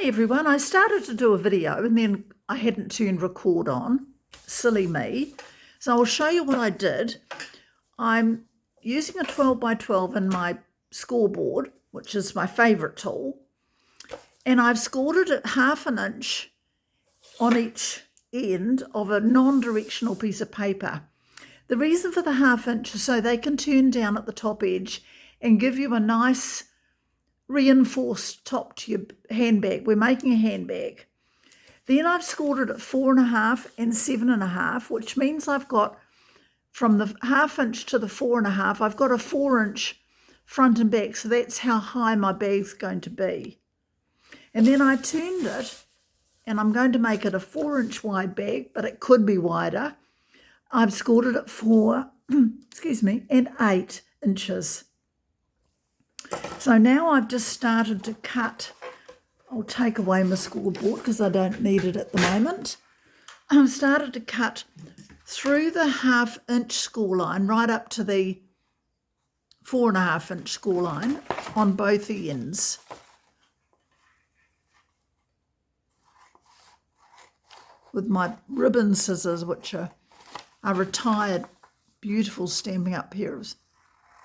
Hi everyone, I started to do a video and then I hadn't turned record on. Silly me. So I'll show you what I did. I'm using a 12 by 12 in my scoreboard, which is my favourite tool, and I've scored it at 1/2 inch on each end of a non-directional piece of paper. The reason for the 1/2 inch is so they can turn down at the top edge and give you a nice reinforced top to your handbag. We're making a handbag. Then I've scored it at 4.5 and 7.5, which means I've got from the 1/2 inch to the 4.5, I've got a 4-inch front and back. So that's how high my bag's going to be. And then I turned it, and I'm going to make it a 4-inch wide bag, but it could be wider. I've scored it at 4, and 8 inches. So now I've just started to cut. I'll take away my scoreboard because I don't need it at the moment. I've started to cut through the 1/2 inch score line right up to the 4.5 inch score line on both ends. With my ribbon scissors, which are retired, beautiful Stampin' Up pair of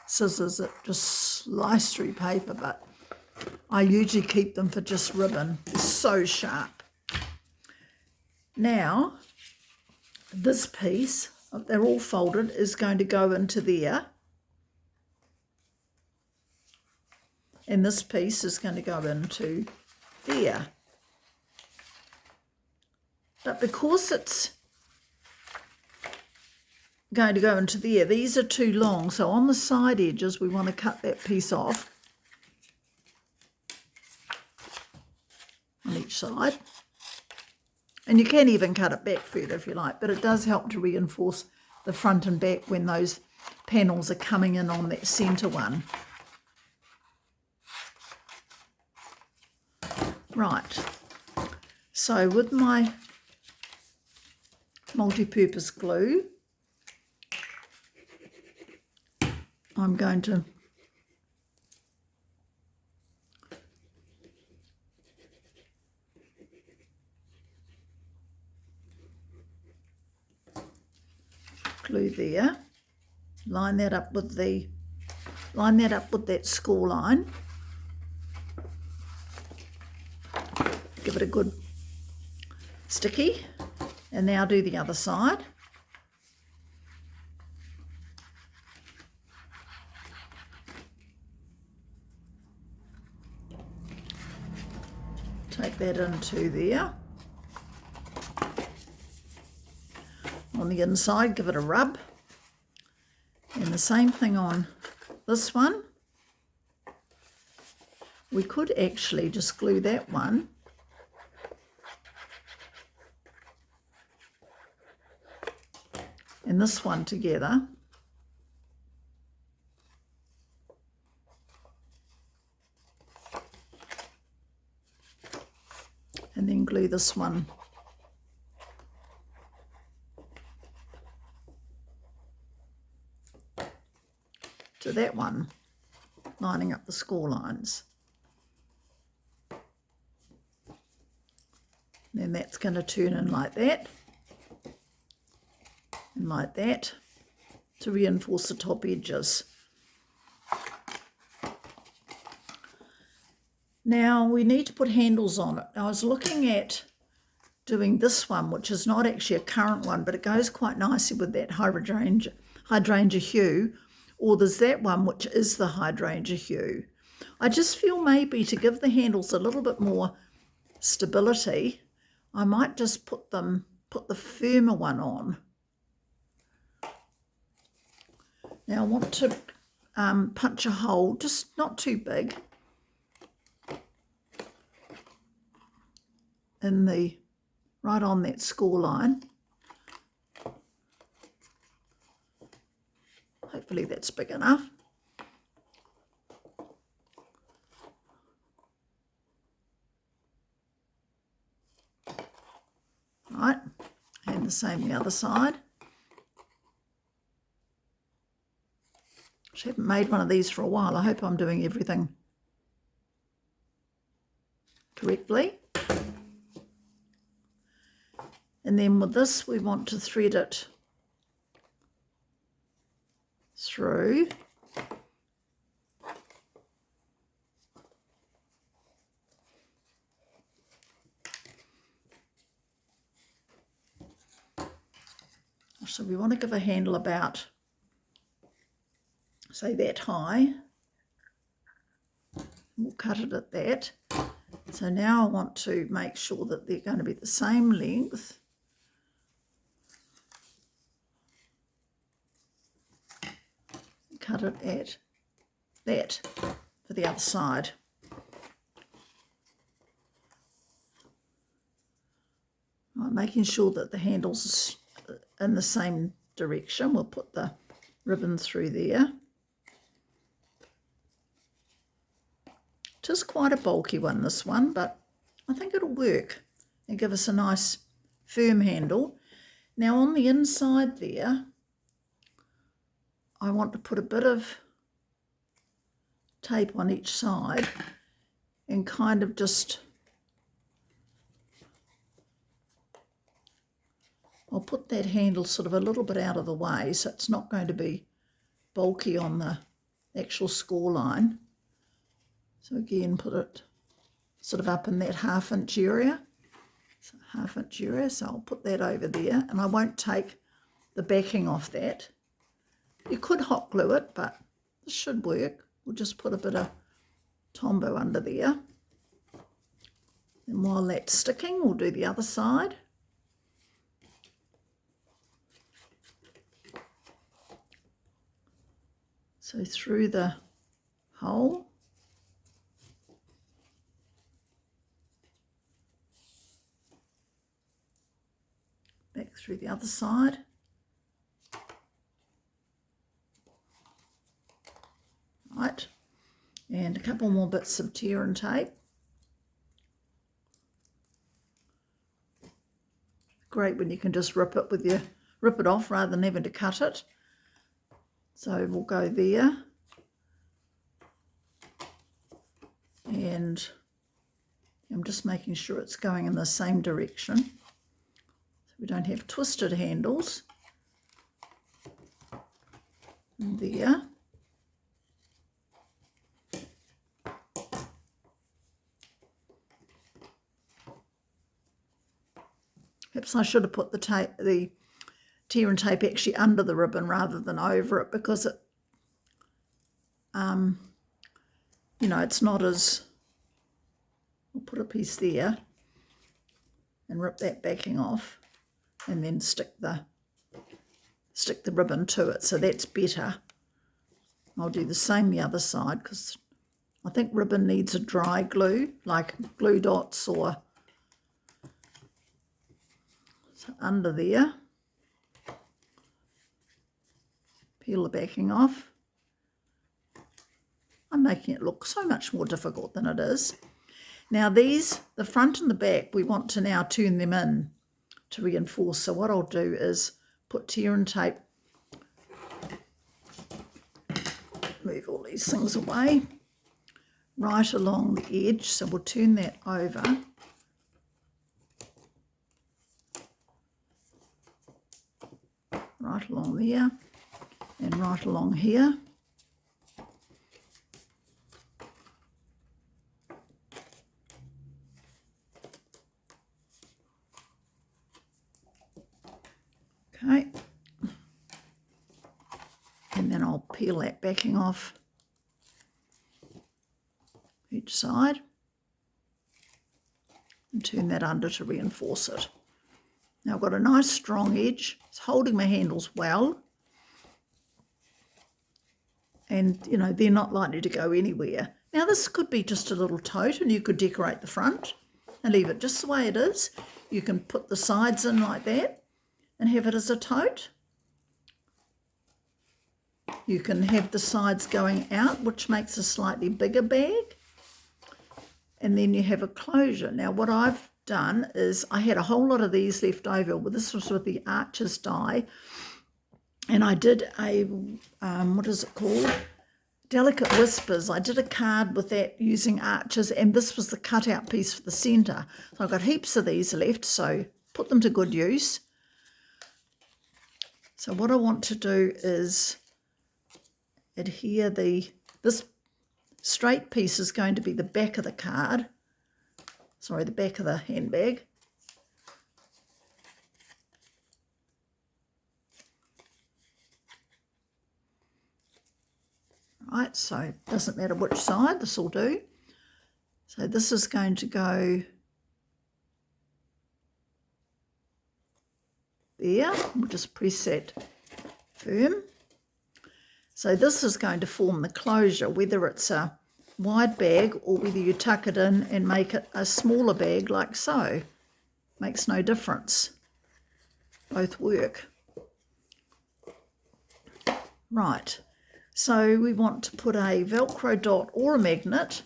scissors that just slice through paper, but I usually keep them for just ribbon. They're so sharp. Now, this piece, they're all folded, is going to go into there. And this piece is going to go into there. But because it's going to go into there, these are too long, so on the side edges we want to cut that piece off on each side, and you can even cut it back further if you like, but it does help to reinforce the front and back when those panels are coming in on that centre one. Right, so with my multi-purpose glue, I'm going to glue there, line that up with that score line, give it a good sticky, and now do the other side. Take that into there. On the inside, give it a rub. And the same thing on this one. We could actually just glue that one and this one together. And then glue this one to that one, lining up the score lines. Then that's going to turn in like that and like that to reinforce the top edges. Now we need to put handles on it. I was looking at doing this one, which is not actually a currant one, but it goes quite nicely with that hydrangea hue, or there's that one which is the hydrangea hue. I just feel maybe to give the handles a little bit more stability, I might just put the firmer one on. Now I want to punch a hole, just not too big, in the right on that score line. Hopefully that's big enough. Right, and the same the other side. I haven't made one of these for a while. I hope I'm doing everything correctly. And then with this, we want to thread it through. So we want to give a handle about, say, that high. We'll cut it at that. So now I want to make sure that they're going to be the same length. Cut it at that for the other side. Right, making sure that the handle's in the same direction. We'll put the ribbon through there. It is quite a bulky one, this one, but I think it'll work and give us a nice firm handle. Now on the inside there, I want to put a bit of tape on each side and kind of just, I'll put that handle sort of a little bit out of the way so it's not going to be bulky on the actual score line. So again, put it sort of up in that half-inch area. So half-inch area, so I'll put that over there, and I won't take the backing off that. You could hot glue it, but this should work. We'll just put a bit of Tombow under there. And while that's sticking, we'll do the other side. So through the hole. Back through the other side. Right, and a couple more bits of tear and tape. Great when you can just rip it off rather than having to cut it. So we'll go there, and I'm just making sure it's going in the same direction so we don't have twisted handles. And there. Perhaps I should have put the tear and tape actually under the ribbon rather than over it, because it, you know, it's not as, I'll put a piece there and rip that backing off and then stick the ribbon to it, so that's better. I'll do the same the other side, because I think ribbon needs a dry glue, like glue dots or so under there. Peel the backing off. I'm making it look so much more difficult than it is. Now these, the front and the back, we want to now turn them in to reinforce. So what I'll do is put tear and tape, move all these things away, right along the edge. So we'll turn that over. Right along there and right along here. Okay, and then I'll peel that backing off each side and turn that under to reinforce it. Now I've got a nice strong edge. It's holding my handles well. And, you know, they're not likely to go anywhere. Now this could be just a little tote, and you could decorate the front and leave it just the way it is. You can put the sides in like that and have it as a tote. You can have the sides going out, which makes a slightly bigger bag. And then you have a closure. Now what I've done is I had a whole lot of these left over. Well, this was with the Arches die, and I did a what is it called, Delicate Whispers. I did a card with that using Arches, and this was the cutout piece for the centre. So I've got heaps of these left, so put them to good use. So what I want to do is adhere this straight piece is going to be the back of the card, sorry, the back of the handbag. Right, so it doesn't matter which side, this will do. So this is going to go there. We'll just press that firm. So this is going to form the closure, whether it's a wide bag or whether you tuck it in and make it a smaller bag like so. Makes no difference. Both work. Right, so we want to put a Velcro dot or a magnet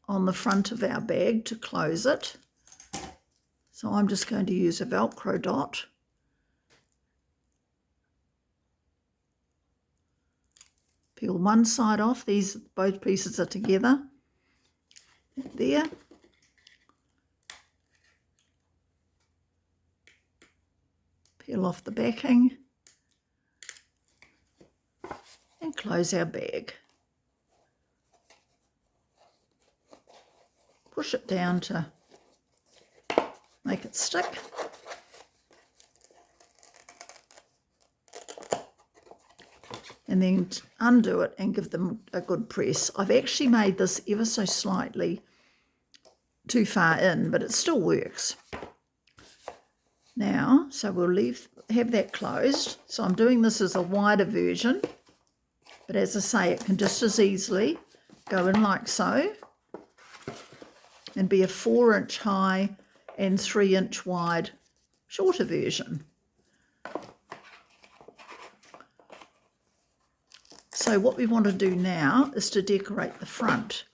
on the front of our bag to close it. So I'm just going to use a Velcro dot. Peel one side off, these both pieces are together. There. Peel off the backing and close our bag. Push it down to make it stick. And then undo it and give them a good press. I've actually made this ever so slightly too far in, but it still works. Now, so we'll have that closed. So I'm doing this as a wider version, but as I say, it can just as easily go in like so and be a 4-inch high and 3-inch wide shorter version. So what we want to do now is to decorate the front.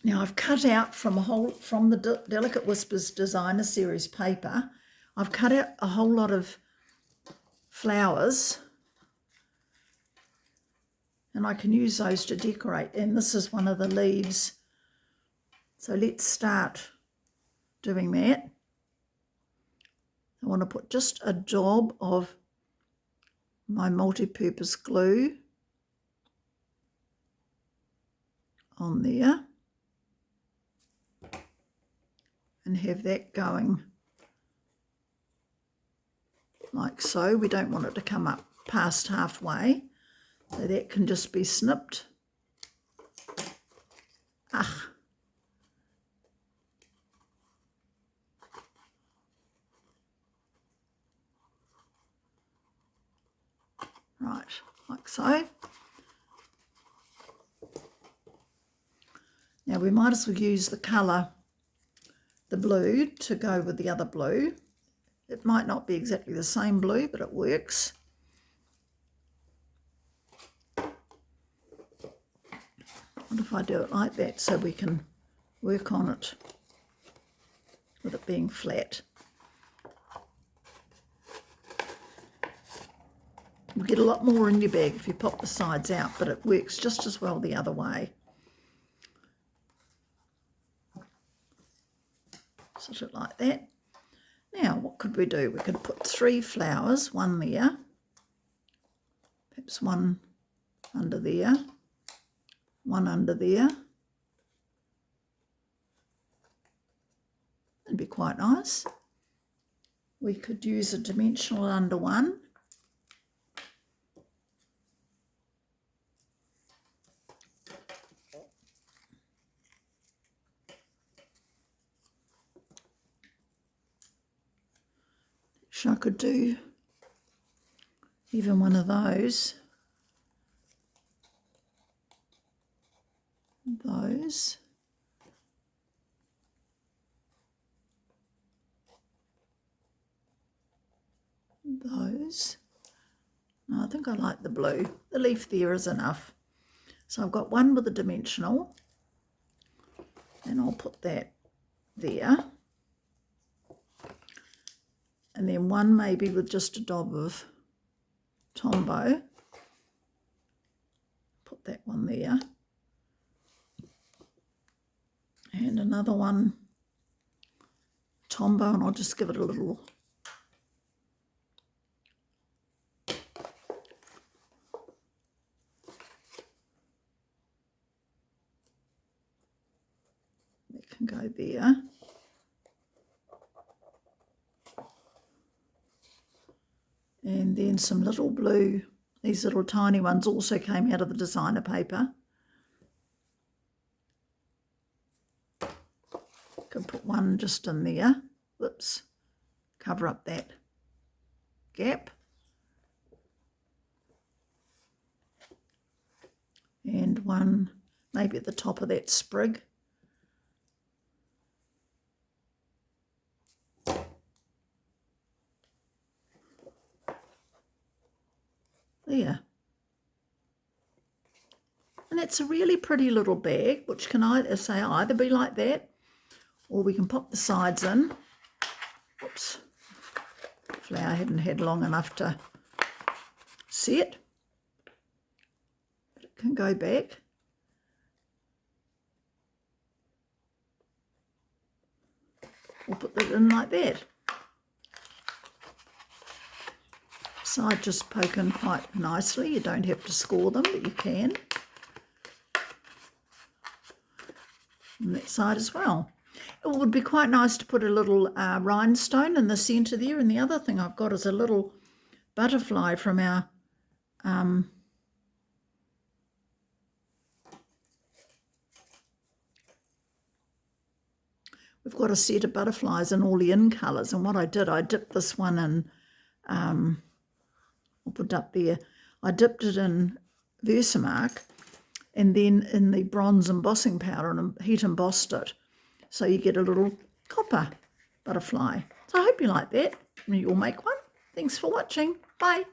Now I've cut out from the Delicate Whispers Designer Series paper, I've cut out a whole lot of flowers, and I can use those to decorate, and this is one of the leaves. So let's start doing that. I want to put just a daub of my multi-purpose glue on there and have that going like so. We don't want it to come up past halfway, so that can just be snipped. Right, like so. Now we might as well use the colour, the blue, to go with the other blue. It might not be exactly the same blue, but it works. What if I do it like that so we can work on it with it being flat? You get a lot more in your bag if you pop the sides out, but it works just as well the other way. Sit it like that. Now, what could we do? We could put 3 flowers, one there, perhaps one under there, one under there. That'd be quite nice. We could use a dimensional under one. I could do even one of those. Those. Those. No, I think I like the blue. The leaf there is enough. So I've got one with a dimensional, and I'll put that there. And then one maybe with just a daub of Tombow. Put that one there. And another one Tombow, and I'll just give it a little. That can go there. And then some little blue, these little tiny ones also came out of the designer paper. Can put one just in there. Whoops. Cover up that gap. And one maybe at the top of that sprig. There. And it's a really pretty little bag, which can either be like that, or we can pop the sides in. Oops. Flower hadn't had long enough to set. But it can go back. We'll put that in like that. Side just poke in quite nicely. You don't have to score them, but you can. And that side as well. It would be quite nice to put a little rhinestone in the centre there. And the other thing I've got is a little butterfly from our we've got a set of butterflies in all the in colours. And what I did, I dipped this one in, I'll put it up there, I dipped it in Versamark and then in the bronze embossing powder and heat embossed it. So you get a little copper butterfly. So I hope you like that. You'll make one. Thanks for watching. Bye.